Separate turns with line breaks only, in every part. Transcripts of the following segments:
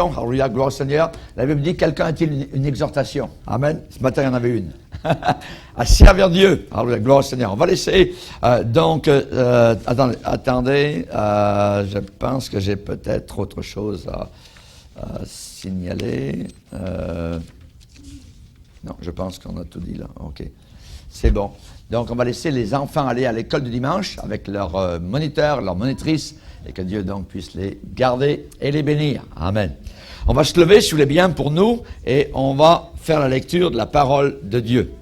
Alléluia, gloire au Seigneur. La Bible dit, quelqu'un a-t-il une exhortation? Amen. Ce matin, il y en avait une. À servir Dieu. Alléluia, gloire au Seigneur. On va laisser, attendez, je pense que j'ai peut-être autre chose à signaler. Non, je pense qu'on a tout dit là. OK. C'est bon. Donc, on va laisser les enfants aller à l'école du dimanche avec leur moniteur, leur monitrice, et que Dieu donc puisse les garder et les bénir. Amen. On va se lever, si vous voulez bien, pour nous, et on va faire la lecture de la parole de Dieu.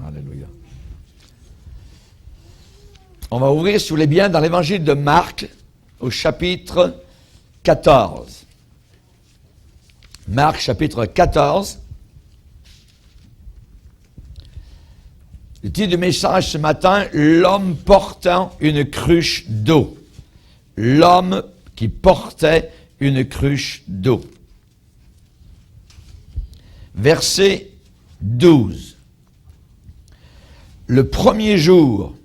Alléluia. On va ouvrir, si vous voulez bien, dans l'évangile de Marc, au chapitre 14. Marc, chapitre 14. Le titre du message ce matin, l'homme portant une cruche d'eau. L'homme qui portait une cruche d'eau. Verset 12. Le premier jour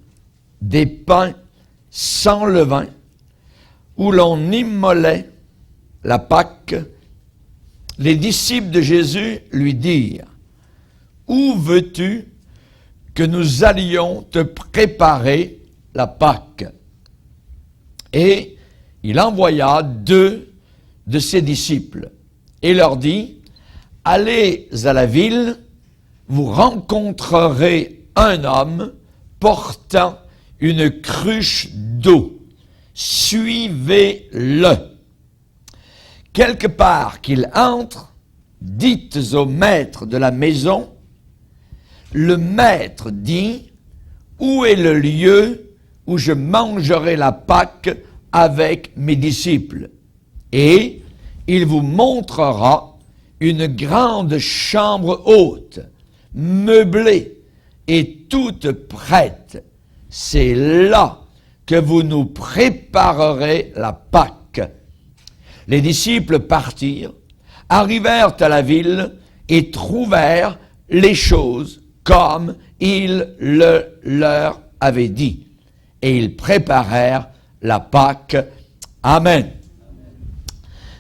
des pains sans levain, où l'on immolait la Pâque, les disciples de Jésus lui dirent, « Où veux-tu que nous allions te préparer la Pâque? » Et il envoya 2 de ses disciples et leur dit, « Allez à la ville, vous rencontrerez un homme portant une cruche d'eau. Suivez-le. Quelque part qu'il entre, dites au maître de la maison, le maître dit, où est le lieu où je mangerai la Pâque avec mes disciples? Et il vous montrera une grande chambre haute, meublée et toute prête. C'est là que vous nous préparerez la Pâque. Les disciples partirent, arrivèrent à la ville et trouvèrent les choses comme il le leur avait dit. Et ils préparèrent la Pâque. Amen.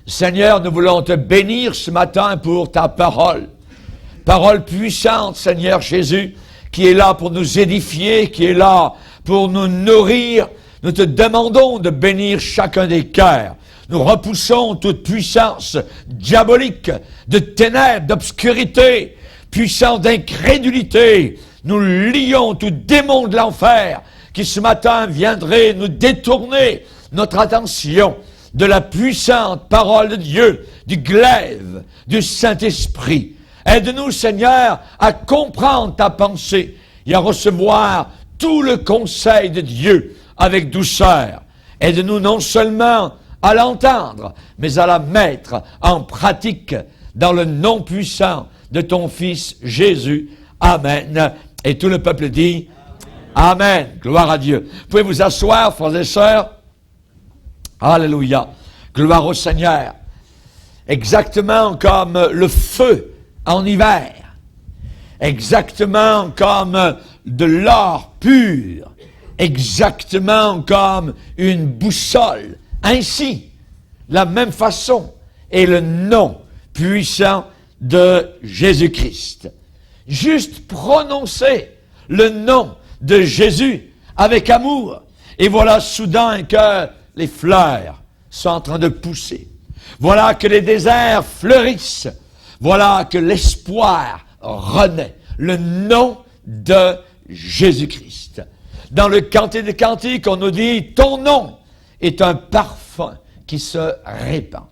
Seigneur, nous voulons te bénir ce matin pour ta parole. Parole puissante, Seigneur Jésus, qui est là pour nous édifier, qui est là pour nous nourrir. Nous te demandons de bénir chacun des cœurs. Nous repoussons toute puissance diabolique, de ténèbres, d'obscurité, puissance d'incrédulité. Nous lions tout démon de l'enfer qui ce matin viendrait nous détourner notre attention de la puissante parole de Dieu, du glaive du Saint-Esprit. Aide-nous, Seigneur, à comprendre ta pensée et à recevoir tout le conseil de Dieu avec douceur. Aide-nous non seulement à l'entendre, mais à la mettre en pratique dans le nom puissant de ton Fils Jésus. Amen. Et tout le peuple dit Amen. Gloire à Dieu. Vous pouvez vous asseoir, frères et sœurs. Alléluia. Gloire au Seigneur. Exactement comme le feu en hiver. Exactement comme de l'or pur. Exactement comme une boussole. Ainsi, la même façon est le nom puissant de Jésus-Christ. Juste prononcer le nom de Jésus avec amour. Et voilà soudain que les fleurs sont en train de pousser. Voilà que les déserts fleurissent. Voilà que l'espoir renaît. Le nom de Jésus-Christ. Dans le Cantique des Cantiques, on nous dit « Ton nom est un parfum qui se répand. »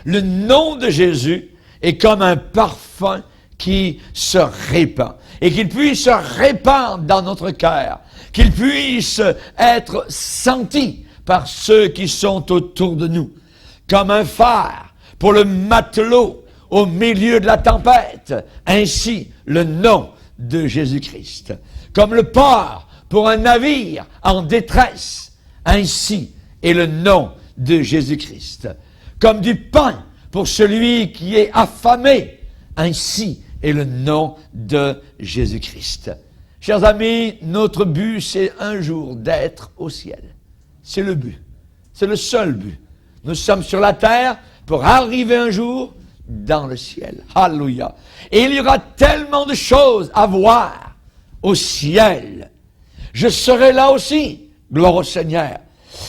Le nom de Jésus est comme un parfum qui se répand. Et qu'il puisse se répandre dans notre cœur. Qu'il puisse être senti par ceux qui sont autour de nous. Comme un phare pour le matelot au milieu de la tempête. Ainsi, le nom de Jésus-Christ. Comme le port pour un navire en détresse. Ainsi est le nom de Jésus-Christ. Comme du pain pour celui qui est affamé. Ainsi est le nom de Jésus-Christ. Chers amis, notre but, c'est un jour d'être au ciel. C'est le but. C'est le seul but. Nous sommes sur la terre pour arriver un jour dans le ciel. Alléluia. Et il y aura tellement de choses à voir au ciel. Je serai là aussi. Gloire au Seigneur.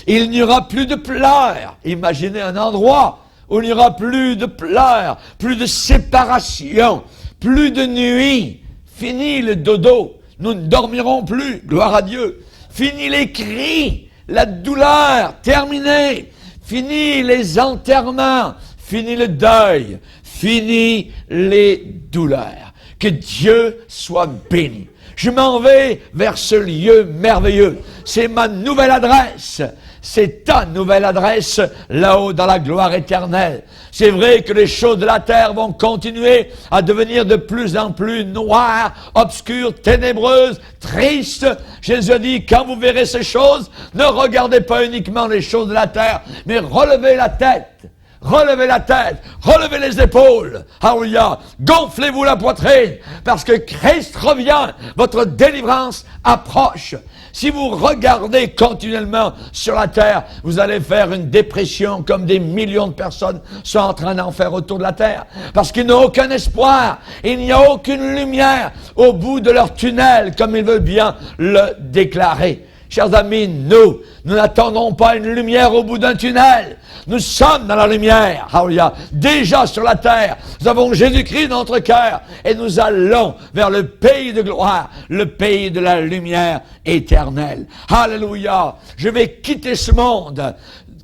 Il n'y aura plus de pleurs. Imaginez un endroit où il n'y aura plus de pleurs, plus de séparation, plus de nuit. Fini le dodo. Nous ne dormirons plus. Gloire à Dieu. Fini les cris, la douleur, terminé. Fini les enterrements, fini le deuil, fini les douleurs. Que Dieu soit béni. Je m'en vais vers ce lieu merveilleux. C'est ma nouvelle adresse. C'est ta nouvelle adresse là-haut dans la gloire éternelle. C'est vrai que les choses de la terre vont continuer à devenir de plus en plus noires, obscures, ténébreuses, tristes. Jésus a dit, quand vous verrez ces choses, ne regardez pas uniquement les choses de la terre, mais relevez la tête. Relevez la tête, relevez les épaules, alléluia, gonflez-vous la poitrine, parce que Christ revient, votre délivrance approche. Si vous regardez continuellement sur la terre, vous allez faire une dépression comme des millions de personnes sont en train d'en faire autour de la terre, parce qu'il n'y a aucun espoir, il n'y a aucune lumière au bout de leur tunnel, comme ils veulent bien le déclarer. Chers amis, nous n'attendons pas une lumière au bout d'un tunnel. Nous sommes dans la lumière. Alléluia. Déjà sur la terre, nous avons Jésus-Christ dans notre cœur et nous allons vers le pays de gloire, le pays de la lumière éternelle. Alléluia. Je vais quitter ce monde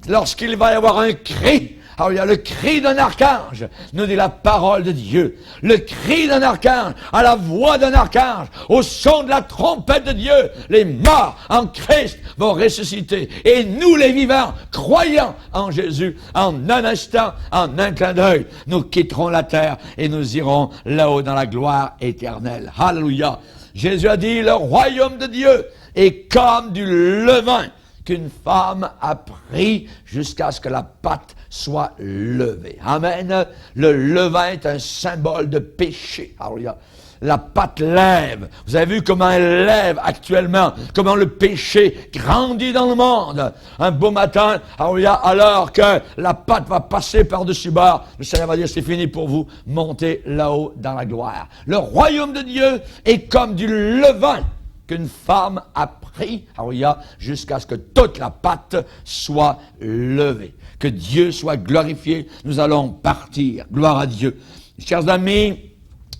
lorsqu'il va y avoir un cri. Alors, il y a le cri d'un archange, nous dit la parole de Dieu. Le cri d'un archange, à la voix d'un archange, au son de la trompette de Dieu, les morts en Christ vont ressusciter. Et nous, les vivants, croyants en Jésus, en un instant, en un clin d'œil, nous quitterons la terre et nous irons là-haut dans la gloire éternelle. Alléluia. Jésus a dit, le royaume de Dieu est comme du levain qu'une femme a pris jusqu'à ce que la pâte soit levée. Amen. Le levain est un symbole de péché. Alléluia. La pâte lève. Vous avez vu comment elle lève actuellement, comment le péché grandit dans le monde. Un beau matin, alléluia, alors que la pâte va passer par-dessus bord, le Seigneur va dire, c'est fini pour vous, montez là-haut dans la gloire. Le royaume de Dieu est comme du levain qu'une femme a pris, alléluia, jusqu'à ce que toute la pâte soit levée. Que Dieu soit glorifié. Nous allons partir. Gloire à Dieu. Chers amis,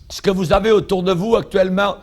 ce que vous avez autour de vous actuellement,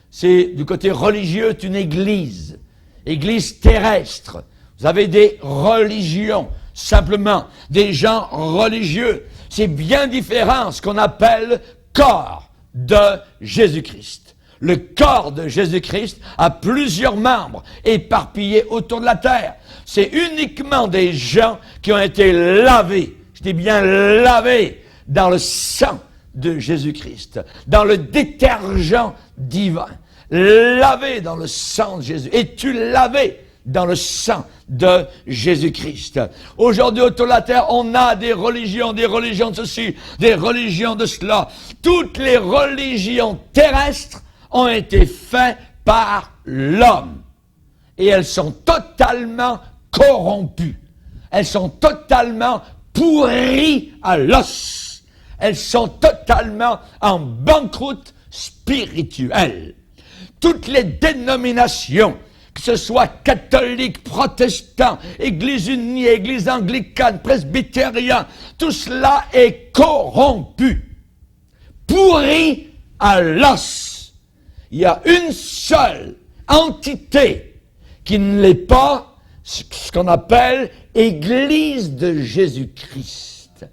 c'est du côté religieux une église. Église terrestre. Vous avez des religions, simplement. Des gens religieux. C'est bien différent ce qu'on appelle corps de Jésus-Christ. Le corps de Jésus-Christ a plusieurs membres éparpillés autour de la terre. C'est uniquement des gens qui ont été lavés, je dis bien lavés, dans le sang de Jésus-Christ, dans le détergent divin. Lavé dans le sang de Jésus. Es-tu lavé dans le sang de Jésus-Christ? Aujourd'hui, autour de la terre, on a des religions de ceci, des religions de cela. Toutes les religions terrestres ont été faites par l'homme. Et elles sont totalement corrompues. Elles sont totalement pourries à l'os. Elles sont totalement en banqueroute spirituelle. Toutes les dénominations, que ce soit catholiques, protestants, Église unie, Église anglicane, presbytérien, tout cela est corrompu, pourri à l'os. Il y a une seule entité qui ne l'est pas, ce qu'on appelle Église de Jésus-Christ,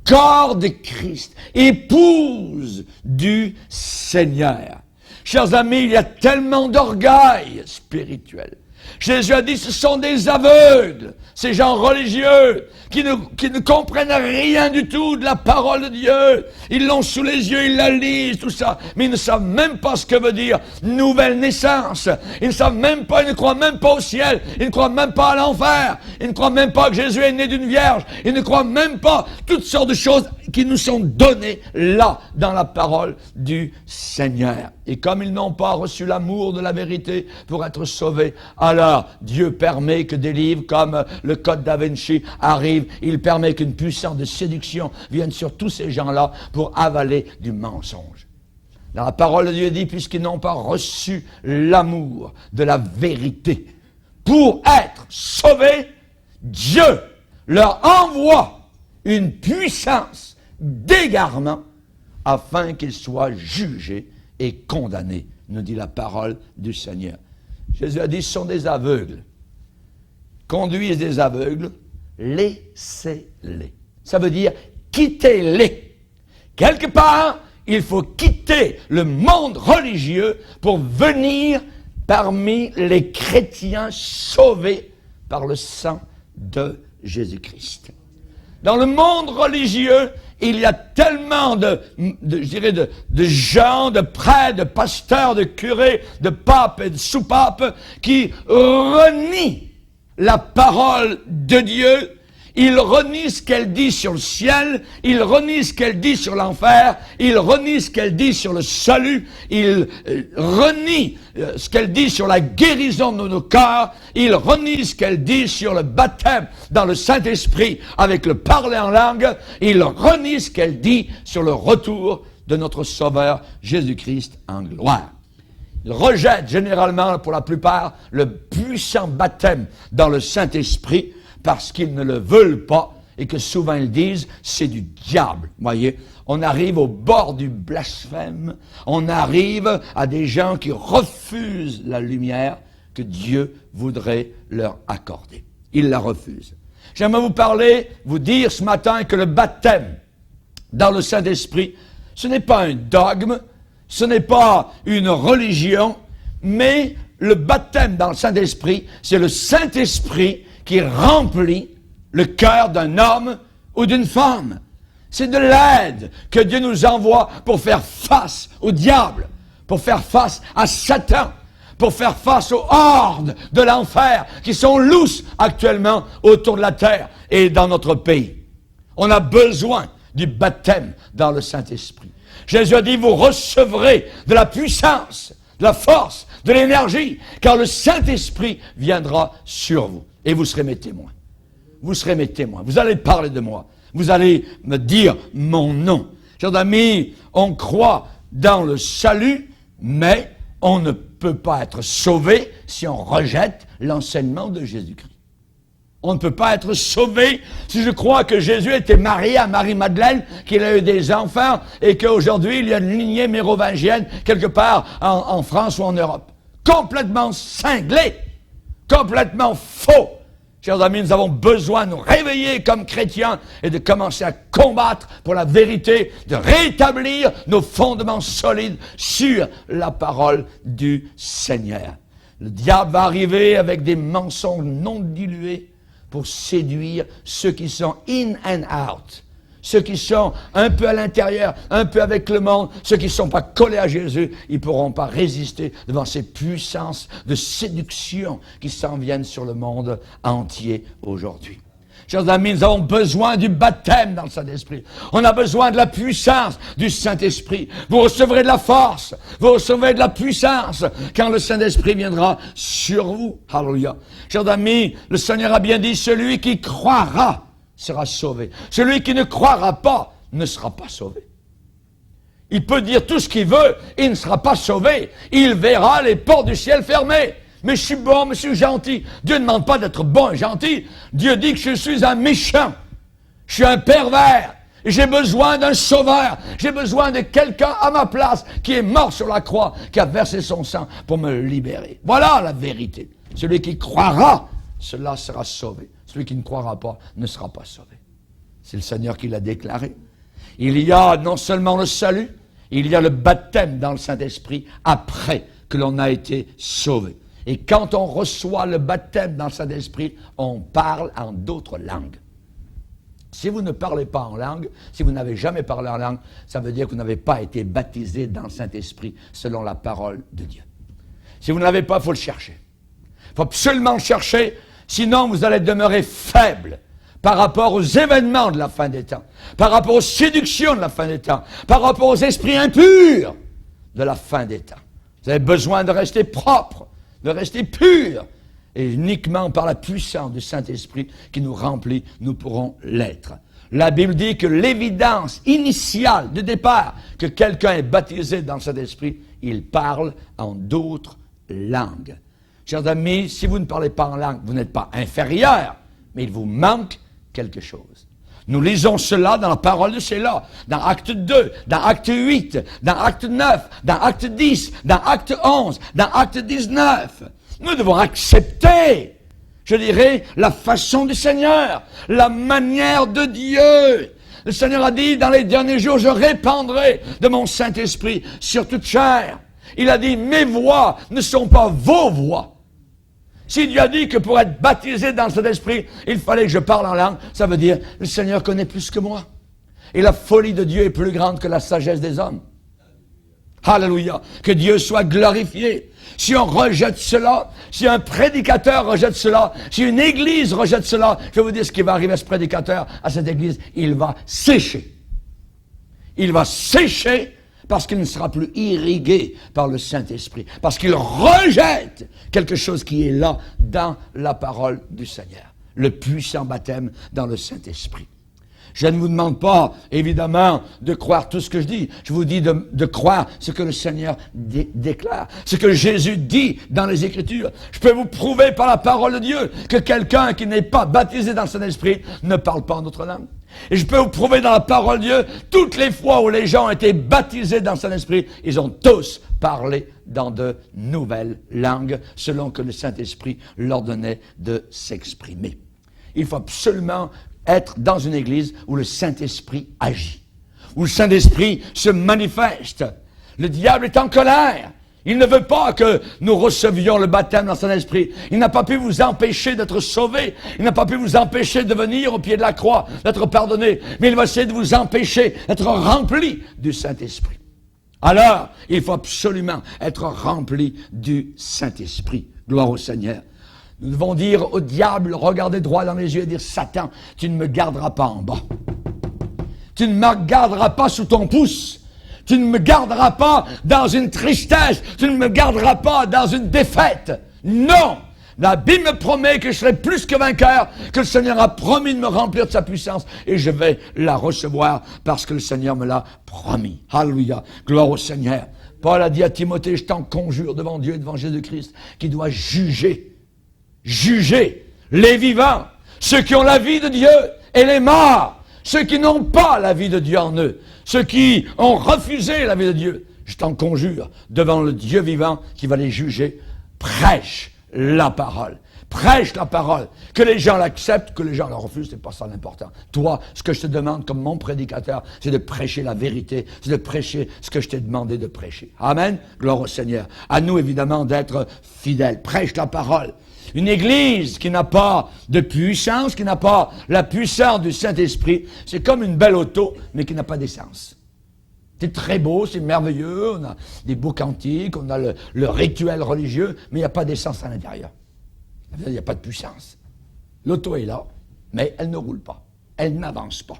corps de Christ, épouse du Seigneur. Chers amis, il y a tellement d'orgueil spirituel. Jésus a dit, ce sont des aveugles, ces gens religieux, qui ne comprennent rien du tout de la parole de Dieu. Ils l'ont sous les yeux, ils la lisent, tout ça, mais ils ne savent même pas ce que veut dire nouvelle naissance. Ils ne savent même pas, ils ne croient même pas au ciel, ils ne croient même pas à l'enfer, ils ne croient même pas que Jésus est né d'une vierge, ils ne croient même pas toutes sortes de choses qui nous sont donnés là, dans la parole du Seigneur. Et comme ils n'ont pas reçu l'amour de la vérité pour être sauvés, alors Dieu permet que des livres comme le Code da Vinci arrivent. Il permet qu'une puissance de séduction vienne sur tous ces gens-là pour avaler du mensonge. Dans la parole de Dieu dit, puisqu'ils n'ont pas reçu l'amour de la vérité pour être sauvés, Dieu leur envoie une puissance d'égarement afin qu'ils soient jugés et condamnés, nous dit la parole du Seigneur. Jésus a dit, ce sont des aveugles. Conduisent des aveugles, laissez-les. Ça veut dire, quittez-les. Quelque part, il faut quitter le monde religieux pour venir parmi les chrétiens sauvés par le sang de Jésus-Christ. Dans le monde religieux, il y a tellement de gens, de prêtres, de pasteurs, de curés, de papes et de sous-papes qui renient la parole de Dieu. Ils renient ce qu'elle dit sur le ciel, ils renient ce qu'elle dit sur l'enfer, ils renient ce qu'elle dit sur le salut, ils renient ce qu'elle dit sur la guérison de nos corps, ils renient ce qu'elle dit sur le baptême dans le Saint-Esprit avec le parler en langue, ils renient ce qu'elle dit sur le retour de notre Sauveur Jésus-Christ en gloire. Ils rejettent généralement, pour la plupart, le puissant baptême dans le Saint-Esprit, parce qu'ils ne le veulent pas et que souvent ils disent c'est du diable. Voyez, on arrive au bord du blasphème, on arrive à des gens qui refusent la lumière que Dieu voudrait leur accorder. Ils la refusent. J'aimerais vous parler, vous dire ce matin que le baptême dans le Saint-Esprit, ce n'est pas un dogme, ce n'est pas une religion, mais le baptême dans le Saint-Esprit, c'est le Saint-Esprit qui remplit le cœur d'un homme ou d'une femme. C'est de l'aide que Dieu nous envoie pour faire face au diable, pour faire face à Satan, pour faire face aux hordes de l'enfer qui sont lousses actuellement autour de la terre et dans notre pays. On a besoin du baptême dans le Saint-Esprit. Jésus a dit, vous recevrez de la puissance, de la force, de l'énergie, car le Saint-Esprit viendra sur vous. Et vous serez mes témoins. Vous serez mes témoins. Vous allez parler de moi. Vous allez me dire mon nom. Chers amis, on croit dans le salut, mais on ne peut pas être sauvé si on rejette l'enseignement de Jésus-Christ. On ne peut pas être sauvé si je crois que Jésus était marié à Marie-Madeleine, qu'il a eu des enfants et qu'aujourd'hui il y a une lignée mérovingienne quelque part en France ou en Europe. Complètement cinglé. Complètement faux. Chers amis, nous avons besoin de nous réveiller comme chrétiens et de commencer à combattre pour la vérité, de rétablir nos fondements solides sur la parole du Seigneur. Le diable va arriver avec des mensonges non dilués pour séduire ceux qui sont in and out. Ceux qui sont un peu à l'intérieur, un peu avec le monde, ceux qui ne sont pas collés à Jésus, ils ne pourront pas résister devant ces puissances de séduction qui s'en viennent sur le monde entier aujourd'hui. Chers amis, nous avons besoin du baptême dans le Saint-Esprit. On a besoin de la puissance du Saint-Esprit. Vous recevrez de la force, vous recevrez de la puissance quand le Saint-Esprit viendra sur vous. Alléluia. Chers amis, le Seigneur a bien dit, celui qui croira sera sauvé. Celui qui ne croira pas ne sera pas sauvé. Il peut dire tout ce qu'il veut, il ne sera pas sauvé. Il verra les portes du ciel fermées. Mais je suis bon, mais je suis gentil. Dieu ne demande pas d'être bon et gentil. Dieu dit que je suis un méchant. Je suis un pervers. Et j'ai besoin d'un sauveur. J'ai besoin de quelqu'un à ma place qui est mort sur la croix, qui a versé son sang pour me libérer. Voilà la vérité. Celui qui croira, cela sera sauvé. Celui qui ne croira pas ne sera pas sauvé. C'est le Seigneur qui l'a déclaré. Il y a non seulement le salut, il y a le baptême dans le Saint-Esprit après que l'on a été sauvé. Et quand on reçoit le baptême dans le Saint-Esprit, on parle en d'autres langues. Si vous ne parlez pas en langue, si vous n'avez jamais parlé en langue, ça veut dire que vous n'avez pas été baptisé dans le Saint-Esprit selon la parole de Dieu. Si vous ne l'avez pas, il faut le chercher. Il faut absolument le chercher, sinon vous allez demeurer faible, par rapport aux événements de la fin des temps, par rapport aux séductions de la fin des temps, par rapport aux esprits impurs de la fin des temps. Vous avez besoin de rester propre, de rester pur, et uniquement par la puissance du Saint-Esprit qui nous remplit, nous pourrons l'être. La Bible dit que l'évidence initiale de départ que quelqu'un est baptisé dans le Saint-Esprit, il parle en d'autres langues. Chers amis, si vous ne parlez pas en langue, vous n'êtes pas inférieur, mais il vous manque quelque chose. Nous lisons cela dans la parole de Sheila, dans Acte 2, dans Acte 8, dans Acte 9, dans Acte 10, dans Acte 11, dans Acte 19. Nous devons accepter, je dirais, la façon du Seigneur, la manière de Dieu. Le Seigneur a dit, dans les derniers jours, je répandrai de mon Saint-Esprit sur toute chair. Il a dit, mes voix ne sont pas vos voix. Si Dieu a dit que pour être baptisé dans le Saint-Esprit, il fallait que je parle en langue, ça veut dire, le Seigneur connaît plus que moi. Et la folie de Dieu est plus grande que la sagesse des hommes. Alléluia. Que Dieu soit glorifié. Si on rejette cela, si un prédicateur rejette cela, si une église rejette cela, je vais vous dire ce qui va arriver à ce prédicateur, à cette église, il va sécher. Il va sécher parce qu'il ne sera plus irrigué par le Saint-Esprit, parce qu'il rejette quelque chose qui est là dans la parole du Seigneur, le puissant baptême dans le Saint-Esprit. Je ne vous demande pas, évidemment, de croire tout ce que je dis. Je vous dis de croire ce que le Seigneur déclare, ce que Jésus dit dans les Écritures. Je peux vous prouver par la parole de Dieu que quelqu'un qui n'est pas baptisé dans le Saint-Esprit ne parle pas en notre langue. Et je peux vous prouver dans la parole de Dieu, toutes les fois où les gens ont été baptisés dans le Saint-Esprit, ils ont tous parlé dans de nouvelles langues, selon que le Saint-Esprit leur donnait de s'exprimer. Il faut absolument être dans une église où le Saint-Esprit agit, où le Saint-Esprit se manifeste. Le diable est en colère. Il ne veut pas que nous recevions le baptême dans son esprit. Il n'a pas pu vous empêcher d'être sauvé. Il n'a pas pu vous empêcher de venir au pied de la croix, d'être pardonné. Mais il va essayer de vous empêcher d'être rempli du Saint-Esprit. Alors, il faut absolument être rempli du Saint-Esprit. Gloire au Seigneur. Nous devons dire au diable, regarder droit dans les yeux et dire, Satan, tu ne me garderas pas en bas. Tu ne me garderas pas sous ton pouce. Tu ne me garderas pas dans une tristesse. Tu ne me garderas pas dans une défaite. Non! La Bible me promet que je serai plus que vainqueur, que le Seigneur a promis de me remplir de sa puissance et je vais la recevoir parce que le Seigneur me l'a promis. Alléluia. Gloire au Seigneur. Paul a dit à Timothée, je t'en conjure devant Dieu et devant Jésus-Christ, qui doit juger les vivants, ceux qui ont la vie de Dieu et les morts, ceux qui n'ont pas la vie de Dieu en eux, ceux qui ont refusé la vie de Dieu. Je t'en conjure devant le Dieu vivant qui va les juger. Prêche la parole. Prêche la parole. Que les gens l'acceptent, que les gens la refusent, c'est pas ça l'important. Toi, ce que je te demande comme mon prédicateur, c'est de prêcher la vérité, c'est de prêcher ce que je t'ai demandé de prêcher. Amen. Gloire au Seigneur. À nous, évidemment, d'être fidèles. Prêche la parole. Une église qui n'a pas de puissance, qui n'a pas la puissance du Saint-Esprit, c'est comme une belle auto, mais qui n'a pas d'essence. C'est très beau, c'est merveilleux, on a des beaux cantiques, on a le rituel religieux, mais il n'y a pas d'essence à l'intérieur. Il n'y a pas de puissance. L'auto est là, mais elle ne roule pas. Elle n'avance pas.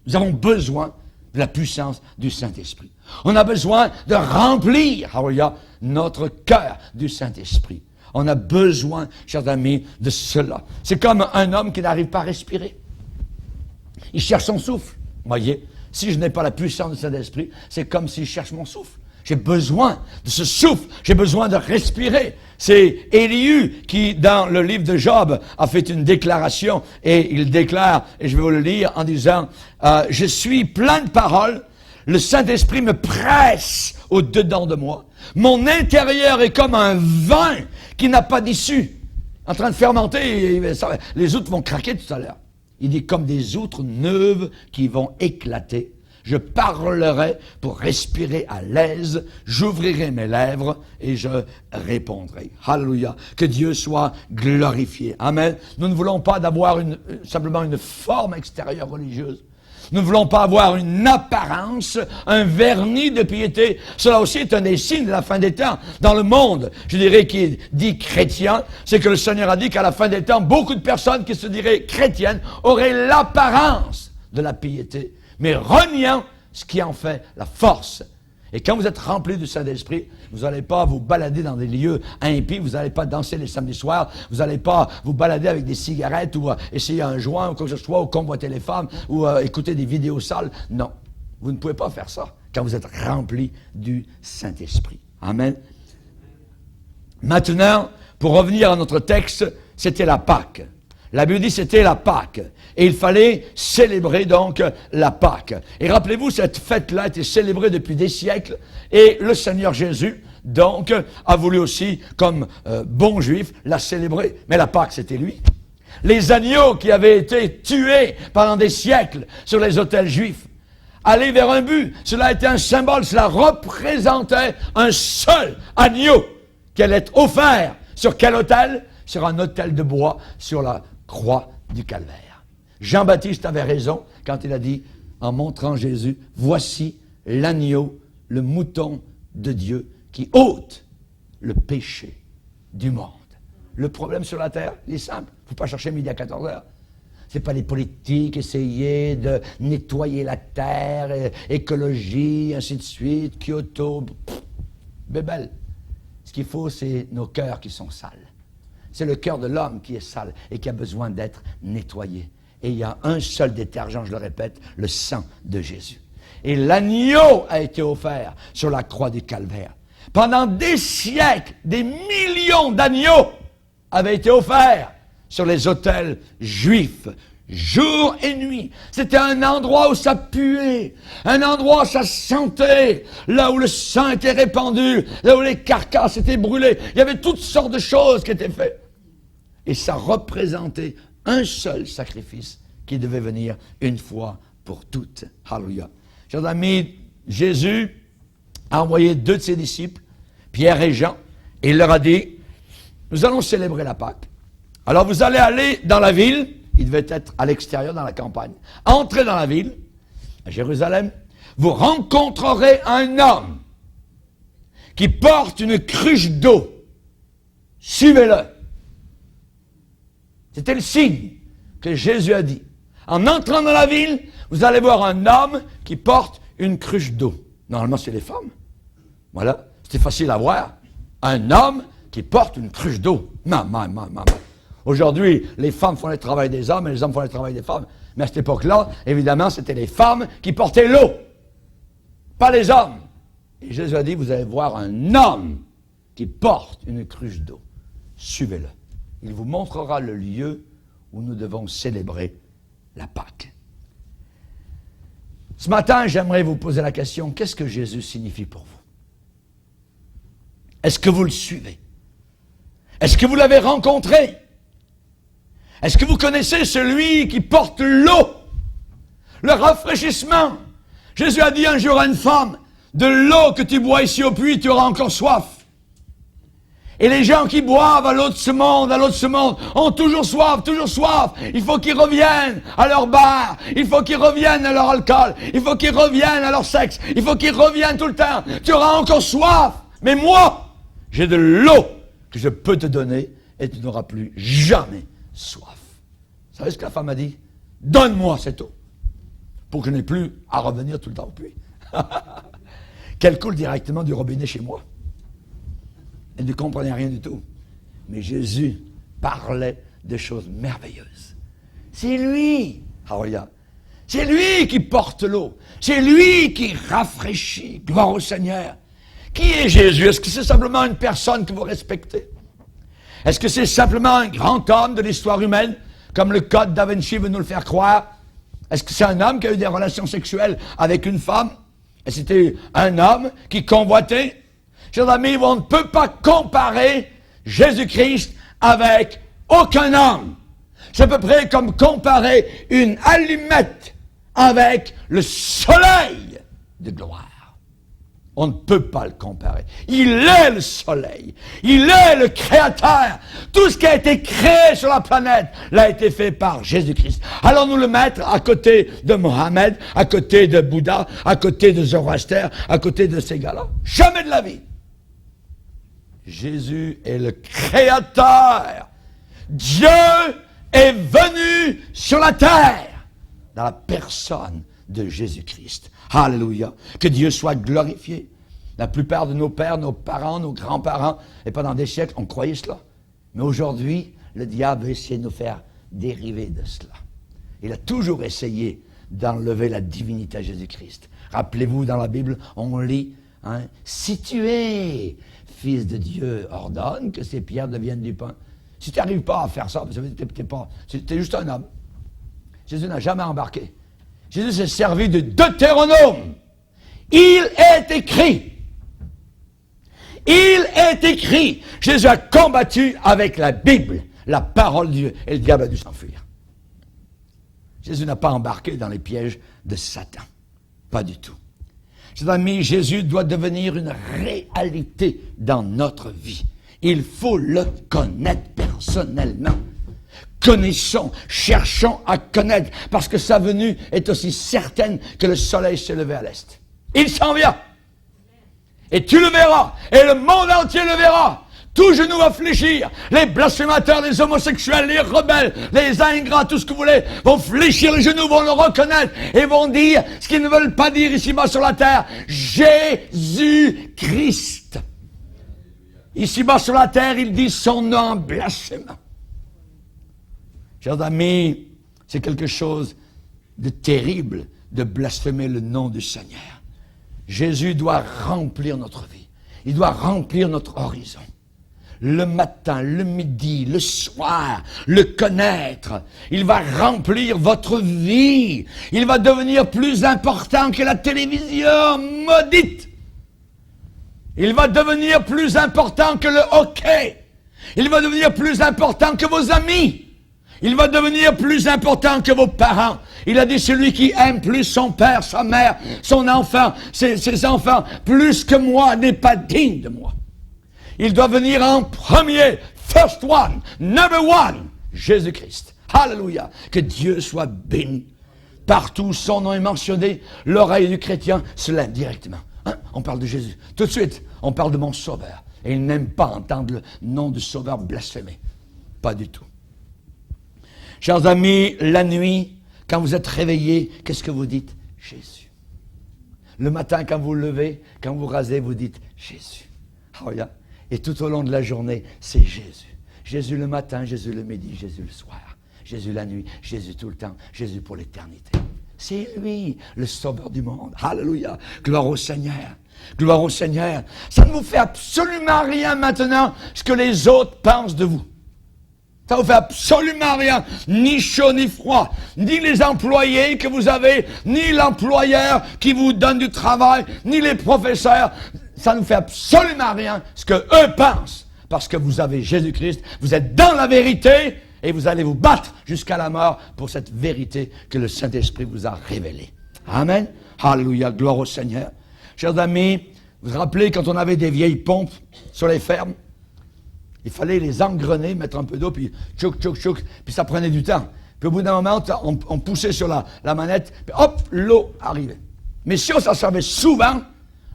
Nous avons besoin de la puissance du Saint-Esprit. On a besoin de remplir, notre cœur du Saint-Esprit. On a besoin, chers amis, de cela. C'est comme un homme qui n'arrive pas à respirer. Il cherche son souffle. Voyez, si je n'ai pas la puissance du Saint-Esprit, c'est comme s'il cherche mon souffle. J'ai besoin de ce souffle. J'ai besoin de respirer. C'est Élihu qui, dans le livre de Job, a fait une déclaration et il déclare, et je vais vous le lire en disant, je suis plein de paroles. Le Saint-Esprit me presse au-dedans de moi. Mon intérieur est comme un vin qui n'a pas d'issue. En train de fermenter, les outres vont craquer tout à l'heure. Il dit comme des outres neuves qui vont éclater. Je parlerai pour respirer à l'aise. J'ouvrirai mes lèvres et je répondrai. Alléluia. Que Dieu soit glorifié. Amen. Nous ne voulons pas d'avoir simplement une forme extérieure religieuse. Nous ne voulons pas avoir une apparence, un vernis de piété. Cela aussi est un des signes de la fin des temps. Dans le monde, je dirais, qui est dit chrétien, c'est que le Seigneur a dit qu'à la fin des temps, beaucoup de personnes qui se diraient chrétiennes auraient l'apparence de la piété, mais reniant ce qui en fait la force. Et quand vous êtes rempli du Saint-Esprit, vous n'allez pas vous balader dans des lieux impies, vous n'allez pas danser les samedis soirs, vous n'allez pas vous balader avec des cigarettes ou essayer un joint ou quoi que ce soit, ou convoiter les femmes, ou écouter des vidéos sales. Non, vous ne pouvez pas faire ça quand vous êtes rempli du Saint-Esprit. Amen. Maintenant, pour revenir à notre texte, c'était la Pâque. La Bible dit c'était la Pâque. Et il fallait célébrer donc la Pâque. Et rappelez-vous, cette fête-là a été célébrée depuis des siècles. Et le Seigneur Jésus, donc, a voulu aussi, comme bon juif, la célébrer. Mais la Pâque, c'était lui. Les agneaux qui avaient été tués pendant des siècles sur les autels juifs allaient vers un but. Cela était un symbole, cela représentait un seul agneau qui allait être offert. Sur quel autel? Sur un autel de bois, sur la croix du Calvaire. Jean-Baptiste avait raison quand il a dit, en montrant Jésus, voici l'agneau, le mouton de Dieu qui ôte le péché du monde. Le problème sur la terre, il est simple. Il ne faut pas chercher midi à 14 heures. Ce n'est pas les politiques, essayer de nettoyer la terre, écologie, ainsi de suite, Kyoto, bébelle. Ce qu'il faut, c'est nos cœurs qui sont sales. C'est le cœur de l'homme qui est sale et qui a besoin d'être nettoyé. Et il y a un seul détergent, je le répète, le sang de Jésus. Et l'agneau a été offert sur la croix du Calvaire. Pendant des siècles, des millions d'agneaux avaient été offerts sur les autels juifs, jour et nuit. C'était un endroit où ça puait, un endroit où ça sentait, là où le sang était répandu, là où les carcasses étaient brûlées. Il y avait toutes sortes de choses qui étaient faites. Et ça représentait un seul sacrifice qui devait venir une fois pour toutes. Alléluia. Chers amis, Jésus a envoyé 2 de ses disciples, Pierre et Jean, et il leur a dit, nous allons célébrer la Pâque. Alors vous allez aller dans la ville, il devait être à l'extérieur, dans la campagne. Entrez dans la ville, à Jérusalem, vous rencontrerez un homme qui porte une cruche d'eau. Suivez-le. C'était le signe que Jésus a dit. En entrant dans la ville, vous allez voir un homme qui porte une cruche d'eau. Normalement, c'est les femmes. Voilà, c'était facile à voir. Un homme qui porte une cruche d'eau. Maman. Aujourd'hui, les femmes font le travail des hommes et les hommes font le travail des femmes. Mais à cette époque-là, évidemment, c'était les femmes qui portaient l'eau, pas les hommes. Et Jésus a dit, vous allez voir un homme qui porte une cruche d'eau. Suivez-le. Il vous montrera le lieu où nous devons célébrer la Pâque. Ce matin, j'aimerais vous poser la question, qu'est-ce que Jésus signifie pour vous? Est-ce que vous le suivez? Est-ce que vous l'avez rencontré? Est-ce que vous connaissez celui qui porte l'eau, le rafraîchissement? Jésus a dit un jour à une femme, de l'eau que tu bois ici au puits, tu auras encore soif. Et les gens qui boivent à l'autre ce monde, ont toujours soif. Il faut qu'ils reviennent à leur bar. Il faut qu'ils reviennent à leur alcool. Il faut qu'ils reviennent à leur sexe. Il faut qu'ils reviennent tout le temps. Tu auras encore soif. Mais moi, j'ai de l'eau que je peux te donner et tu n'auras plus jamais soif. Vous savez ce que la femme a dit? Donne-moi cette eau pour que je n'ai plus à revenir tout le temps au puits. Qu'elle coule directement du robinet chez moi. Elle ne comprenait rien du tout. Mais Jésus parlait de choses merveilleuses. C'est lui, Alléluia. C'est lui qui porte l'eau. C'est lui qui rafraîchit. Gloire au Seigneur. Qui est Jésus? Est-ce que c'est simplement une personne que vous respectez? Est-ce que c'est simplement un grand homme de l'histoire humaine, comme le Code Da Vinci veut nous le faire croire? Est-ce que c'est un homme qui a eu des relations sexuelles avec une femme? Et c'était un homme qui convoitait? Chers amis, on ne peut pas comparer Jésus-Christ avec aucun homme. C'est à peu près comme comparer une allumette avec le soleil de gloire. On ne peut pas le comparer. Il est le soleil. Il est le créateur. Tout ce qui a été créé sur la planète l'a été fait par Jésus-Christ. Allons-nous le mettre à côté de Mohammed, à côté de Bouddha, à côté de Zoroaster, à côté de ces gars-là? Jamais de la vie. Jésus est le créateur. Dieu est venu sur la terre dans la personne de Jésus-Christ. Alléluia. Que Dieu soit glorifié. La plupart de nos pères, nos parents, nos grands-parents, et pendant des siècles, on croyait cela. Mais aujourd'hui, le diable veut essayer de nous faire dériver de cela. Il a toujours essayé d'enlever la divinité à Jésus-Christ. Rappelez-vous, dans la Bible, on lit, si tu es fils de Dieu, ordonne que ces pierres deviennent du pain. Si tu n'arrives pas à faire ça, tu es juste un homme. Jésus n'a jamais embarqué. Jésus s'est servi de Deutéronome. Il est écrit. Il est écrit. Jésus a combattu avec la Bible, la parole de Dieu, et le diable a dû s'enfuir. Jésus n'a pas embarqué dans les pièges de Satan. Pas du tout. Chers amis, Jésus doit devenir une réalité dans notre vie. Il faut le connaître personnellement. Connaissons, cherchons à connaître, parce que sa venue est aussi certaine que le soleil s'est levé à l'est. Il s'en vient. Et tu le verras, et le monde entier le verra. Tout genou va fléchir. Les blasphémateurs, les homosexuels, les rebelles, les ingrats, tout ce que vous voulez, vont fléchir les genoux, vont le reconnaître, et vont dire ce qu'ils ne veulent pas dire ici-bas sur la terre. Jésus-Christ. Ici-bas sur la terre, ils disent son nom en blasphémant. Chers amis, c'est quelque chose de terrible de blasphémer le nom du Seigneur. Jésus doit remplir notre vie. Il doit remplir notre horizon. Le matin, le midi, le soir, le connaître. Il va remplir votre vie. Il va devenir plus important que la télévision maudite. Il va devenir plus important que le hockey. Il va devenir plus important que vos amis. Il va devenir plus important que vos parents. Il a dit, celui qui aime plus son père, sa mère, son enfant, ses enfants, plus que moi, n'est pas digne de moi. Il doit venir en premier, first one, number one, Jésus-Christ. Alléluia. Que Dieu soit béni. Partout où son nom est mentionné, l'oreille du chrétien se lève directement. On parle de Jésus. Tout de suite, on parle de mon sauveur. Et il n'aime pas entendre le nom du sauveur blasphémé. Pas du tout. Chers amis, la nuit, quand vous êtes réveillés, qu'est-ce que vous dites? Jésus. Le matin, quand vous vous levez, quand vous rasez, vous dites Jésus. Alléluia. Et tout au long de la journée, c'est Jésus. Jésus le matin, Jésus le midi, Jésus le soir. Jésus la nuit, Jésus tout le temps, Jésus pour l'éternité. C'est lui, le sauveur du monde. Alléluia. Gloire au Seigneur. Gloire au Seigneur. Ça ne vous fait absolument rien maintenant ce que les autres pensent de vous. Ça ne vous fait absolument rien, ni chaud ni froid, ni les employés que vous avez, ni l'employeur qui vous donne du travail, ni les professeurs. Ça ne vous fait absolument rien ce que eux pensent, parce que vous avez Jésus-Christ, vous êtes dans la vérité, et vous allez vous battre jusqu'à la mort pour cette vérité que le Saint-Esprit vous a révélée. Amen. Alléluia, gloire au Seigneur. Chers amis, vous vous rappelez quand on avait des vieilles pompes sur les fermes? Il fallait les engrener, mettre un peu d'eau, puis tchouk, tchouk, tchouk, puis ça prenait du temps. Puis au bout d'un moment, on poussait sur la manette, puis hop, l'eau arrivait. Mais si on s'en servait souvent,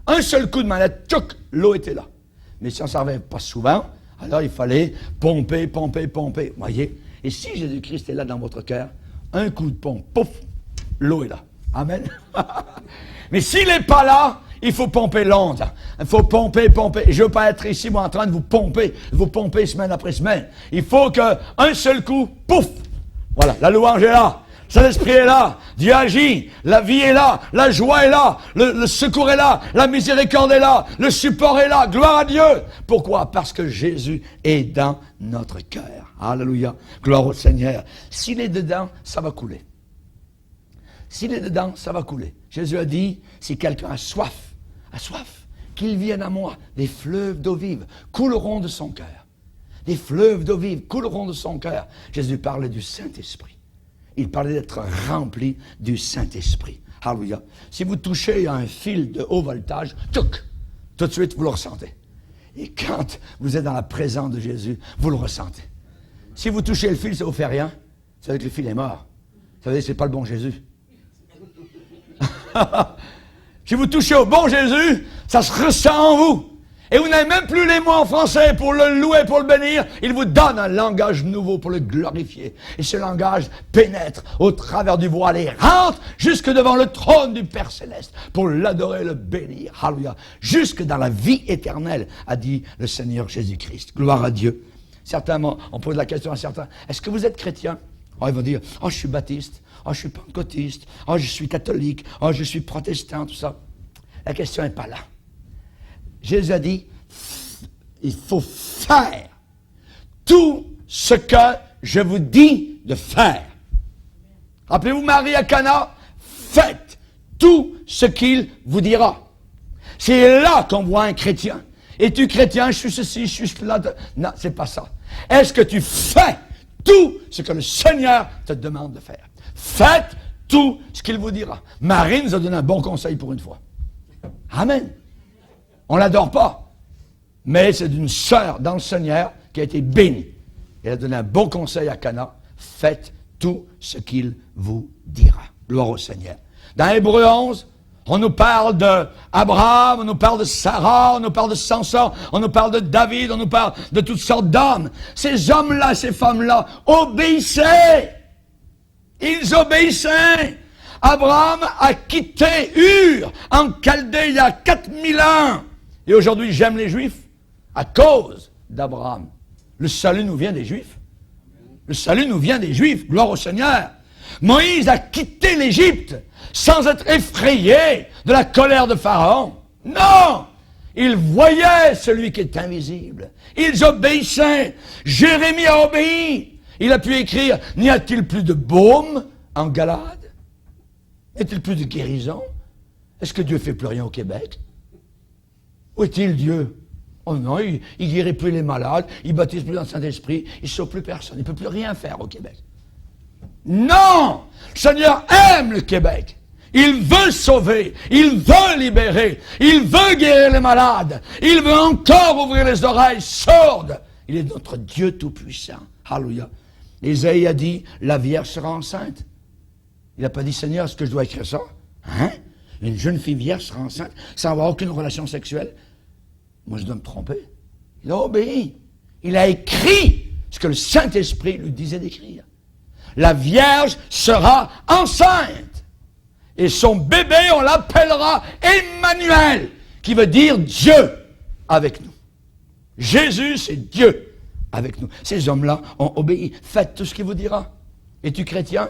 un seul coup de manette, tchouk, l'eau était là. Mais si on s'en servait pas souvent, alors il fallait pomper, pomper, pomper. Voyez? Et si Jésus-Christ est là dans votre cœur, un coup de pompe, pouf, l'eau est là. Amen. Mais s'il n'est pas là, il faut pomper longtemps. Il faut pomper, pomper. Et je ne veux pas être ici, moi, en train de vous pomper semaine après semaine. Il faut qu'un seul coup, pouf! Voilà, la louange est là. Saint-Esprit est là. Dieu agit. La vie est là. La joie est là. Le secours est là. La miséricorde est là. Le support est là. Gloire à Dieu. Pourquoi? Parce que Jésus est dans notre cœur. Alléluia. Gloire au Seigneur. S'il est dedans, ça va couler. S'il est dedans, ça va couler. Jésus a dit, si quelqu'un a soif, qu'il vienne à moi. Des fleuves d'eau vive couleront de son cœur. Des fleuves d'eau vive couleront de son cœur. Jésus parlait du Saint-Esprit. Il parlait d'être rempli du Saint-Esprit. Alléluia. Si vous touchez à un fil de haut voltage, tchouk, Tout de suite, vous le ressentez. Et quand vous êtes dans la présence de Jésus, vous le ressentez. Si vous touchez le fil, ça ne vous fait rien. Ça veut dire que le fil est mort. Ça veut dire que ce n'est pas le bon Jésus. Si vous touchez au bon Jésus, ça se ressent en vous. Et vous n'avez même plus les mots en français pour le louer, pour le bénir. Il vous donne un langage nouveau pour le glorifier. Et ce langage pénètre au travers du voile et rentre jusque devant le trône du Père Céleste pour l'adorer et le bénir. Alléluia. Jusque dans la vie éternelle, a dit le Seigneur Jésus-Christ. Gloire à Dieu. Certainement, on pose la question à certains. Est-ce que vous êtes chrétien? Oh, ils vont dire, oh, je suis baptiste. Oh, je suis pentecôtiste. Oh, je suis catholique. Oh, je suis protestant, tout ça. La question n'est pas là. Jésus a dit, il faut faire tout ce que je vous dis de faire. Rappelez-vous Marie à Cana, faites tout ce qu'il vous dira. C'est là qu'on voit un chrétien. Es-tu chrétien? Je suis ceci, je suis cela. Non, c'est pas ça. Est-ce que tu fais tout ce que le Seigneur te demande de faire? Faites tout ce qu'il vous dira. Marie nous a donné un bon conseil pour une fois. Amen. On ne l'adore pas, mais c'est d'une sœur dans le Seigneur qui a été bénie. Elle a donné un bon conseil à Cana. Faites tout ce qu'il vous dira. Gloire au Seigneur. Dans Hébreux 11, on nous parle d'Abraham, on nous parle de Sarah, on nous parle de Samson, on nous parle de David, on nous parle de toutes sortes d'hommes. Ces hommes-là, ces femmes-là, obéissaient. Ils obéissaient. Abraham a quitté Ur en Chaldée il y a 4000 ans. Et aujourd'hui, j'aime les Juifs à cause d'Abraham. Le salut nous vient des Juifs. Le salut nous vient des Juifs. Gloire au Seigneur. Moïse a quitté l'Égypte sans être effrayé de la colère de Pharaon. Non! Ils voyaient celui qui est invisible. Ils obéissaient. Jérémie a obéi. Il a pu écrire, n'y a-t-il plus de baume en Galade? N'y a-t-il plus de guérison? Est-ce que Dieu ne fait plus rien au Québec? Où est-il Dieu? Oh non, il ne guérit plus les malades, il ne baptise plus dans le Saint-Esprit, il ne sauve plus personne, il ne peut plus rien faire au Québec. Non! Le Seigneur aime le Québec. Il veut sauver, il veut libérer, il veut guérir les malades, il veut encore ouvrir les oreilles sourdes. Il est notre Dieu tout-puissant. Alléluia. Ésaïe a dit, la Vierge sera enceinte. Il n'a pas dit, Seigneur, est-ce que je dois écrire ça? Hein? Une jeune fille vierge sera enceinte sans avoir aucune relation sexuelle? Moi, je dois me tromper. Il a obéi. Il a écrit ce que le Saint-Esprit lui disait d'écrire. La Vierge sera enceinte. Et son bébé, on l'appellera Emmanuel, qui veut dire Dieu avec nous. Jésus, c'est Dieu avec nous. Ces hommes-là ont obéi. Faites tout ce qu'il vous dira. Es-tu chrétien?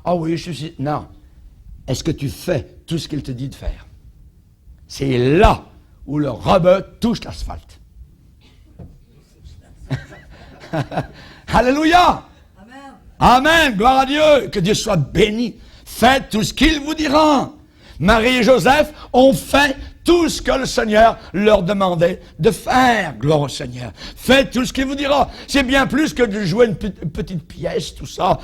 Ah oui, je suis... Non. Est-ce que tu fais tout ce qu'il te dit de faire? C'est là où le rebeu touche l'asphalte. Alléluia! Amen. Amen! Gloire à Dieu! Que Dieu soit béni. Faites tout ce qu'il vous dira. Marie et Joseph ont fait tout ce que le Seigneur leur demandait de faire. Gloire au Seigneur. Faites tout ce qu'il vous dira. C'est bien plus que de jouer une petite pièce, tout ça,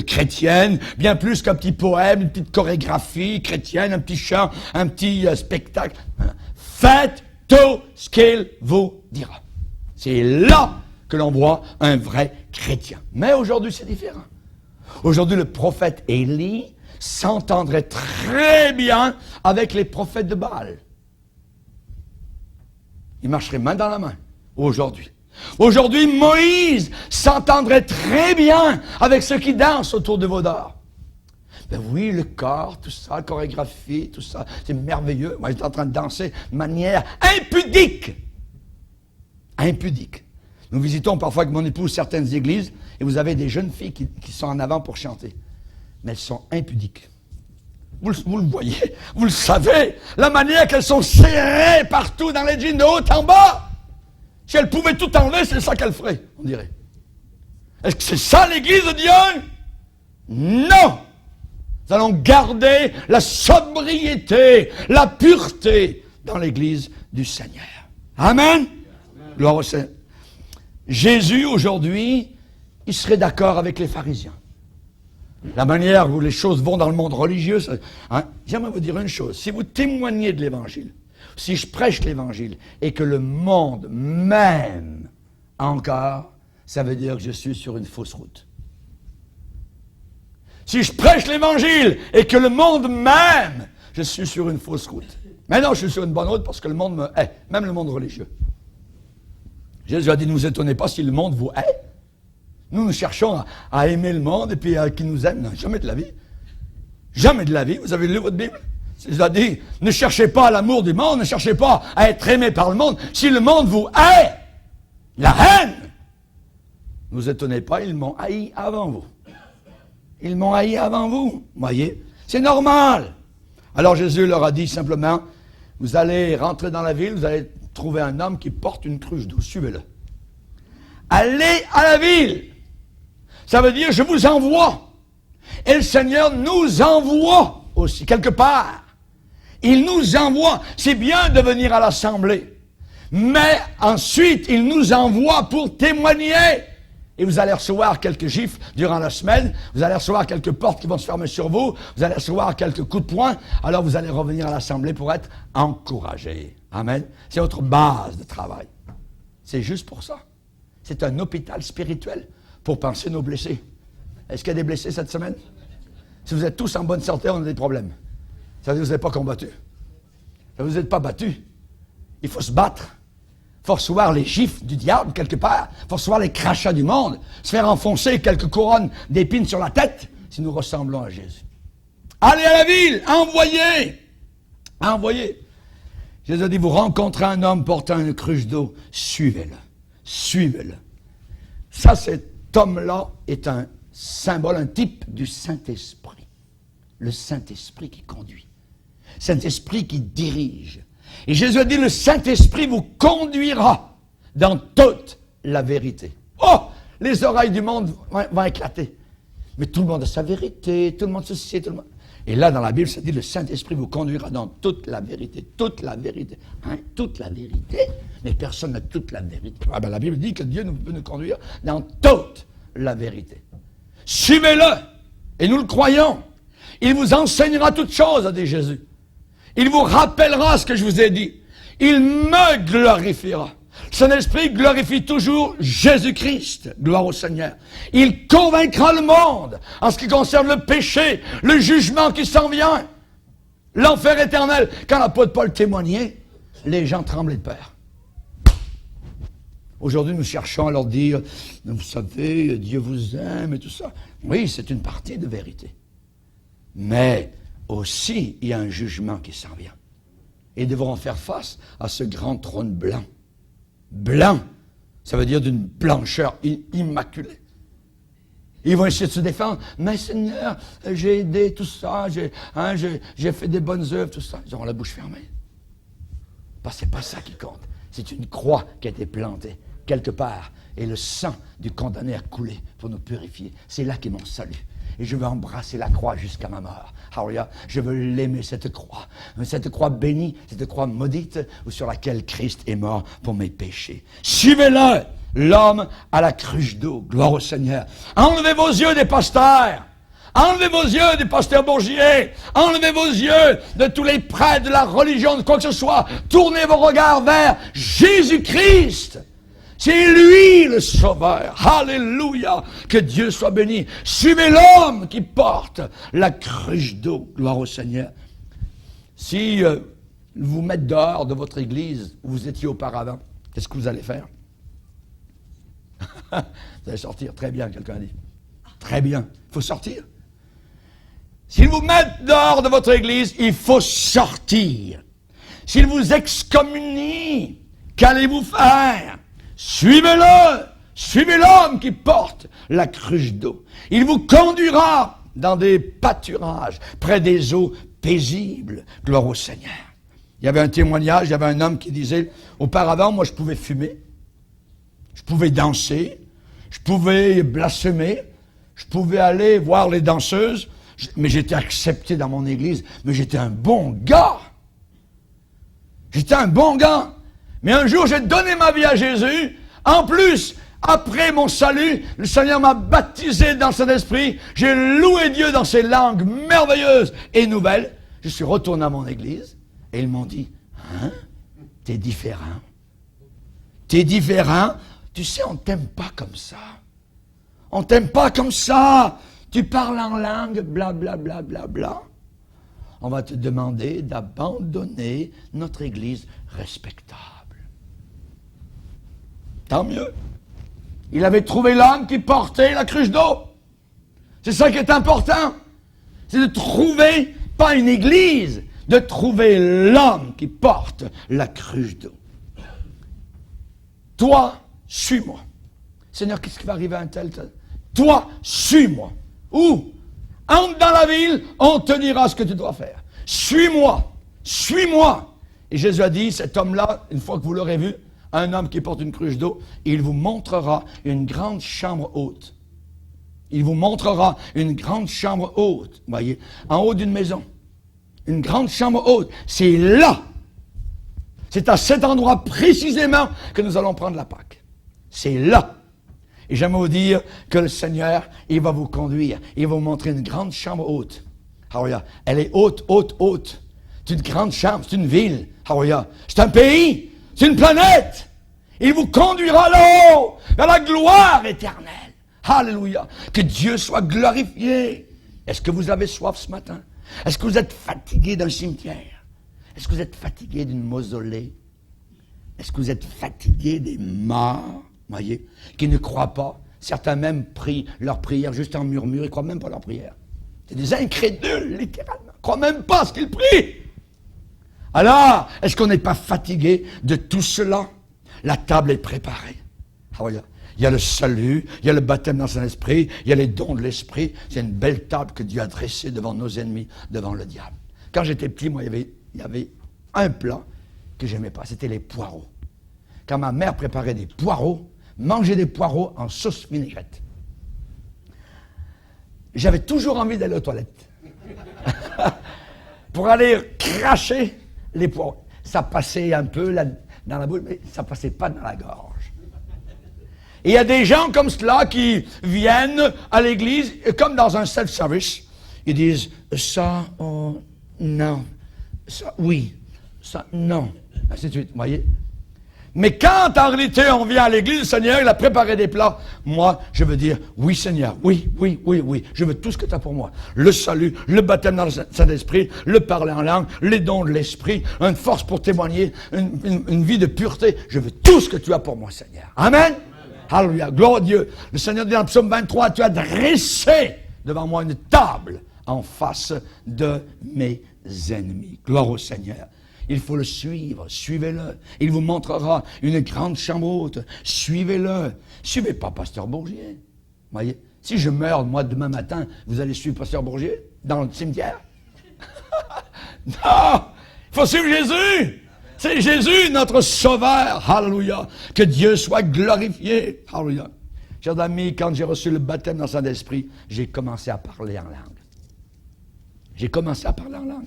chrétienne, bien plus qu'un petit poème, une petite chorégraphie chrétienne, un petit chant, un petit spectacle. Faites tout ce qu'il vous dira. C'est là que l'on voit un vrai chrétien. Mais aujourd'hui, c'est différent. Aujourd'hui, le prophète Élie s'entendrait très bien avec les prophètes de Baal. Il marcherait main dans la main aujourd'hui. Aujourd'hui, Moïse s'entendrait très bien avec ceux qui dansent autour de Vaudor. Ben oui, le corps, tout ça, la chorégraphie, tout ça, c'est merveilleux. Moi, j'étais en train de danser de manière impudique. Impudique. Nous visitons parfois avec mon épouse certaines églises et vous avez des jeunes filles qui sont en avant pour chanter. Mais elles sont impudiques. Vous le voyez, vous le savez, la manière qu'elles sont serrées partout dans les jeans de haut en bas. Si elles pouvaient tout enlever, c'est ça qu'elles feraient, on dirait. Est-ce que c'est ça l'église de Dieu? Non! Nous allons garder la sobriété, la pureté dans l'église du Seigneur. Amen? Gloire au Seigneur. Jésus, aujourd'hui, il serait d'accord avec les pharisiens. La manière où les choses vont dans le monde religieux, hein, j'aimerais vous dire une chose. Si vous témoignez de l'Évangile, si je prêche l'Évangile et que le monde m'aime encore, ça veut dire que je suis sur une fausse route. Si je prêche l'Évangile et que le monde m'aime, je suis sur une fausse route. Maintenant, je suis sur une bonne route parce que le monde me hait, même le monde religieux. Jésus a dit, ne vous étonnez pas si le monde vous hait. Nous cherchons à aimer le monde et puis qu'il nous aime. Non, jamais de la vie. Jamais de la vie. Vous avez lu votre Bible? Jésus a dit, ne cherchez pas l'amour du monde, ne cherchez pas à être aimé par le monde. Si le monde vous hait, la haine, ne vous étonnez pas, ils m'ont haï avant vous. Ils m'ont haï avant vous. Voyez, c'est normal. Alors Jésus leur a dit simplement, vous allez rentrer dans la ville, vous allez trouver un homme qui porte une cruche d'eau, suivez-le. Allez à la ville. Ça veut dire, je vous envoie. Et le Seigneur nous envoie aussi, quelque part. Il nous envoie. C'est bien de venir à l'assemblée. Mais ensuite, il nous envoie pour témoigner. Et vous allez recevoir quelques gifles durant la semaine. Vous allez recevoir quelques portes qui vont se fermer sur vous. Vous allez recevoir quelques coups de poing. Alors vous allez revenir à l'assemblée pour être encouragé. Amen. C'est votre base de travail. C'est juste pour ça. C'est un hôpital spirituel pour penser nos blessés. Est-ce qu'il y a des blessés cette semaine? Si vous êtes tous en bonne santé, on a des problèmes. Ça veut dire que vous n'êtes pas combattus. Ça veut dire que vous n'êtes pas battus. Il faut se battre. Il faut recevoir les gifles du diable quelque part. Il faut recevoir les crachats du monde. Se faire enfoncer quelques couronnes d'épines sur la tête si nous ressemblons à Jésus. Allez à la ville, envoyez. Envoyez. Jésus a dit, vous rencontrez un homme portant une cruche d'eau, suivez-le. Suivez-le. Ça, cet homme-là est un symbole, un type du Saint-Esprit. Le Saint-Esprit qui conduit. Saint-Esprit qui dirige. Et Jésus a dit, le Saint-Esprit vous conduira dans toute la vérité. Oh! Les oreilles du monde vont éclater. Mais tout le monde a sa vérité, tout le monde ceci, tout le monde... Et là, dans la Bible, ça dit, le Saint-Esprit vous conduira dans toute la vérité. Toute la vérité. Hein? Toute la vérité? Mais personne n'a toute la vérité. Ah ben, la Bible dit que Dieu peut nous conduire dans toute la vérité. Suivez-le, et nous le croyons. Il vous enseignera toutes choses, a dit Jésus. Il vous rappellera ce que je vous ai dit. Il me glorifiera. Le Saint-Esprit glorifie toujours Jésus-Christ. Gloire au Seigneur. Il convaincra le monde en ce qui concerne le péché, le jugement qui s'en vient, l'enfer éternel. Quand l'apôtre Paul témoignait, les gens tremblaient de peur. Aujourd'hui, nous cherchons à leur dire, vous savez, Dieu vous aime et tout ça. Oui, c'est une partie de vérité. Mais aussi, il y a un jugement qui s'en vient. Et ils devront faire face à ce grand trône blanc. Blanc, ça veut dire d'une blancheur immaculée. Ils vont essayer de se défendre. Mais Seigneur, j'ai aidé tout ça, j'ai fait des bonnes œuvres, tout ça. Ils auront la bouche fermée. Parce que c'est pas ça qui compte. C'est une croix qui a été plantée quelque part. Et le sang du condamné a coulé pour nous purifier. C'est là qu'est mon salut. Et je veux embrasser la croix jusqu'à ma mort. Alléluia. Je veux l'aimer, cette croix bénie, cette croix maudite, sur laquelle Christ est mort pour mes péchés. Suivez-le, l'homme à la cruche d'eau. Gloire au Seigneur. Enlevez vos yeux des pasteurs. Enlevez vos yeux des pasteurs bourgiers. Enlevez vos yeux de tous les prêtres de la religion, de quoi que ce soit. Tournez vos regards vers Jésus-Christ. C'est lui le sauveur. Alléluia. Que Dieu soit béni. Suivez l'homme qui porte la cruche d'eau. Gloire au Seigneur. Si vous mettez dehors de votre église où vous étiez auparavant, qu'est-ce que vous allez faire? Vous allez sortir. Très bien, quelqu'un a dit. Très bien. Il faut sortir. S'ils vous mettent dehors de votre église, il faut sortir. S'ils vous excommunient, qu'allez-vous faire? Suivez-le, suivez l'homme qui porte la cruche d'eau. Il vous conduira dans des pâturages, près des eaux paisibles. Gloire au Seigneur. Il y avait un témoignage, il y avait un homme qui disait, auparavant, moi je pouvais fumer, je pouvais danser, je pouvais blasphémer, je pouvais aller voir les danseuses, mais j'étais accepté dans mon église, mais j'étais un bon gars. J'étais un bon gars. Mais un jour, j'ai donné ma vie à Jésus. En plus, après mon salut, le Seigneur m'a baptisé dans son esprit. J'ai loué Dieu dans ses langues merveilleuses et nouvelles. Je suis retourné à mon église et ils m'ont dit, Hein? T'es différent. T'es différent. Tu sais, on t'aime pas comme ça. On t'aime pas comme ça. Tu parles en langue, bla bla bla bla bla. On va te demander d'abandonner notre Église respectable. Tant mieux. Il avait trouvé l'homme qui portait la cruche d'eau. C'est ça qui est important. C'est de trouver, pas une Église, de trouver l'homme qui porte la cruche d'eau. Toi, suis-moi. Seigneur, qu'est-ce qui va arriver à un tel? Toi, suis-moi. Où? Entre dans la ville, on te dira ce que tu dois faire. Suis-moi. Suis-moi. Et Jésus a dit, cet homme-là, une fois que vous l'aurez vu, un homme qui porte une cruche d'eau, il vous montrera une grande chambre haute. Il vous montrera une grande chambre haute, voyez, en haut d'une maison. Une grande chambre haute. C'est là. C'est à cet endroit précisément que nous allons prendre la Pâque. C'est là. Et j'aime vous dire que le Seigneur, il va vous conduire. Il va vous montrer une grande chambre haute. Alléluia. Elle est haute, haute, haute. C'est une grande chambre, c'est une ville. Alléluia. C'est un pays. C'est une planète. Il vous conduira là-haut, vers la gloire éternelle. Alléluia. Que Dieu soit glorifié. Est-ce que vous avez soif ce matin? Est-ce que vous êtes fatigué d'un cimetière? Est-ce que vous êtes fatigué d'une mausolée? Est-ce que vous êtes fatigué des morts, voyez, qui ne croient pas? Certains même prient leur prière juste en murmure, ils ne croient même pas leur prière. C'est des incrédules, littéralement. Ils ne croient même pas ce qu'ils prient. Alors, est-ce qu'on n'est pas fatigué de tout cela? La table est préparée. Alléluia. Il y a le salut, il y a le baptême dans son esprit, il y a les dons de l'esprit. C'est une belle table que Dieu a dressée devant nos ennemis, devant le diable. Quand j'étais petit, moi, il y avait un plat que je n'aimais pas, c'était les poireaux. Quand ma mère préparait des poireaux, manger des poireaux en sauce vinaigrette. J'avais toujours envie d'aller aux toilettes. Pour aller cracher les poireaux. Ça passait un peu dans la bouche, mais ça ne passait pas dans la gorge. Et il y a des gens comme cela qui viennent à l'église, comme dans un self-service. Ils disent, ça, oh, non. Ça, oui. Ça, non. Ainsi de suite, vous voyez. Mais quand en réalité on vient à l'église, le Seigneur, il a préparé des plats. Moi, je veux dire, oui Seigneur, oui, oui, oui, oui. Je veux tout ce que tu as pour moi. Le salut, le baptême dans le Saint-Esprit, le parler en langue, les dons de l'Esprit, une force pour témoigner, une vie de pureté. Je veux tout ce que tu as pour moi, Seigneur. Amen. Alléluia, gloire à Dieu. Le Seigneur dit dans le psaume 23, tu as dressé devant moi une table en face de mes ennemis. Gloire au Seigneur. Il faut le suivre, suivez-le. Il vous montrera une grande chambre haute. Suivez-le. Suivez pas Pasteur Bourgier. Voyez, si je meurs, moi, demain matin, vous allez suivre Pasteur Bourgier dans le cimetière? Non! Il faut suivre Jésus! C'est Jésus, notre sauveur. Alléluia. Que Dieu soit glorifié. Alléluia. Chers amis, quand j'ai reçu le baptême dans le Saint-Esprit, j'ai commencé à parler en langue. J'ai commencé à parler en langue.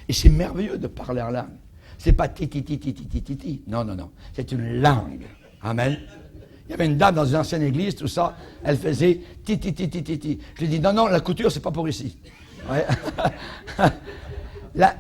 Et c'est merveilleux de parler en langue. C'est pas ti. Non, non, non. C'est une langue. Amen. Il y avait une dame dans une ancienne église, tout ça. Elle faisait ti. Je lui ai dit, non, la couture, c'est pas pour ici. Ouais.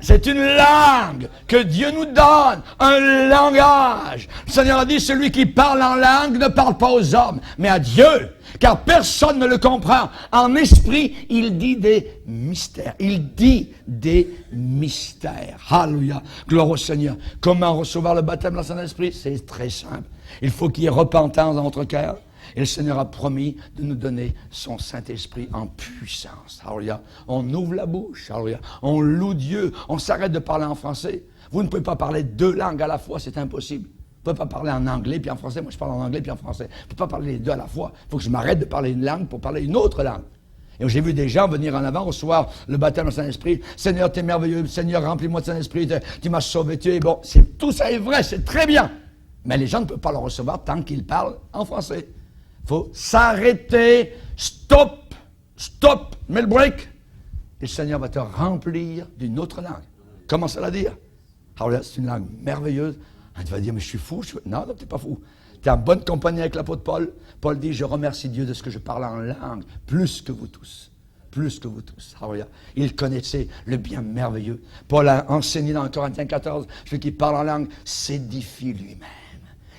C'est une langue que Dieu nous donne, un langage. Le Seigneur a dit, celui qui parle en langue ne parle pas aux hommes, mais à Dieu, car personne ne le comprend. En esprit, il dit des mystères. Il dit des mystères. Alléluia. Gloire au Seigneur. Comment recevoir le baptême dans son esprit? C'est très simple. Il faut qu'il y ait repentance dans notre cœur. Et le Seigneur a promis de nous donner son Saint-Esprit en puissance. Alléluia. On ouvre la bouche. Alléluia. On loue Dieu. On s'arrête de parler en français. Vous ne pouvez pas parler deux langues à la fois, c'est impossible. Vous ne pouvez pas parler en anglais puis en français. Moi, je parle en anglais puis en français. Je ne peux pas parler les deux à la fois. Il faut que je m'arrête de parler une langue pour parler une autre langue. Et j'ai vu des gens venir en avant recevoir le baptême du Saint-Esprit. Seigneur, tu es merveilleux. Seigneur, remplis-moi de Saint-Esprit. Tu m'as sauvé. Tu es bon. Tout ça est vrai, c'est très bien. Mais les gens ne peuvent pas le recevoir tant qu'ils parlent en français. Il faut s'arrêter, stop, mets le break. Et le Seigneur va te remplir d'une autre langue. Commence à la dire. Alors là, c'est une langue merveilleuse. Tu vas dire, mais je suis fou. Non, tu n'es pas fou. Tu es en bonne compagnie avec l'apôtre Paul. Paul dit, je remercie Dieu de ce que je parle en langue, plus que vous tous. plus que vous tous. Alléluia. Il connaissait le bien merveilleux. Paul a enseigné dans Corinthiens 14, celui qui parle en langue s'édifie lui-même.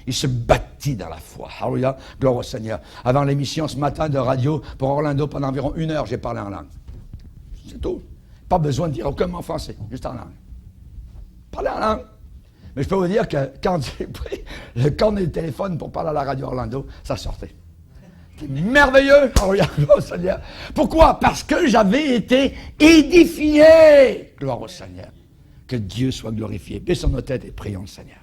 Il se bâtit dans la foi. Alléluia. Gloire au Seigneur. Avant l'émission ce matin de radio, pour Orlando, pendant environ 1 heure, j'ai parlé en langue. C'est tout. Pas besoin de dire aucun mot français, juste en langue. Parler en langue. Mais je peux vous dire que quand j'ai pris le cornet de téléphone pour parler à la radio Orlando, ça sortait. C'était merveilleux. Alléluia. Gloire au Seigneur. Pourquoi? Parce que j'avais été édifié. Gloire au Seigneur. Que Dieu soit glorifié. Baissons nos têtes et prions le Seigneur.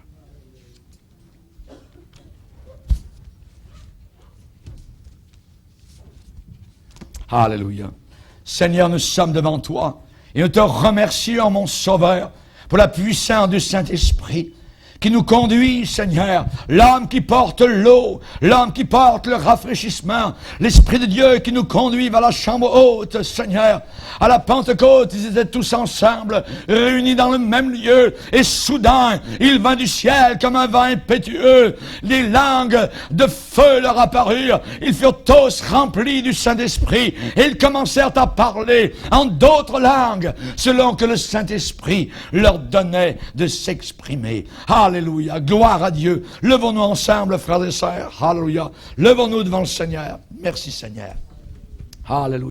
Alléluia. Seigneur, nous sommes devant toi et nous te remercions, mon Sauveur, pour la puissance du Saint-Esprit qui nous conduit, Seigneur, l'âme qui porte l'eau, l'âme qui porte le rafraîchissement, l'Esprit de Dieu qui nous conduit vers la chambre haute, Seigneur. À la Pentecôte, ils étaient tous ensemble, réunis dans le même lieu, et soudain, il vint du ciel comme un vent impétueux, les langues de feu leur apparurent, ils furent tous remplis du Saint-Esprit, et ils commencèrent à parler en d'autres langues, selon que le Saint-Esprit leur donnait de s'exprimer. Alléluia. Gloire à Dieu. Levons-nous ensemble, frères et sœurs. Alléluia. Levons-nous devant le Seigneur. Merci, Seigneur. Alléluia.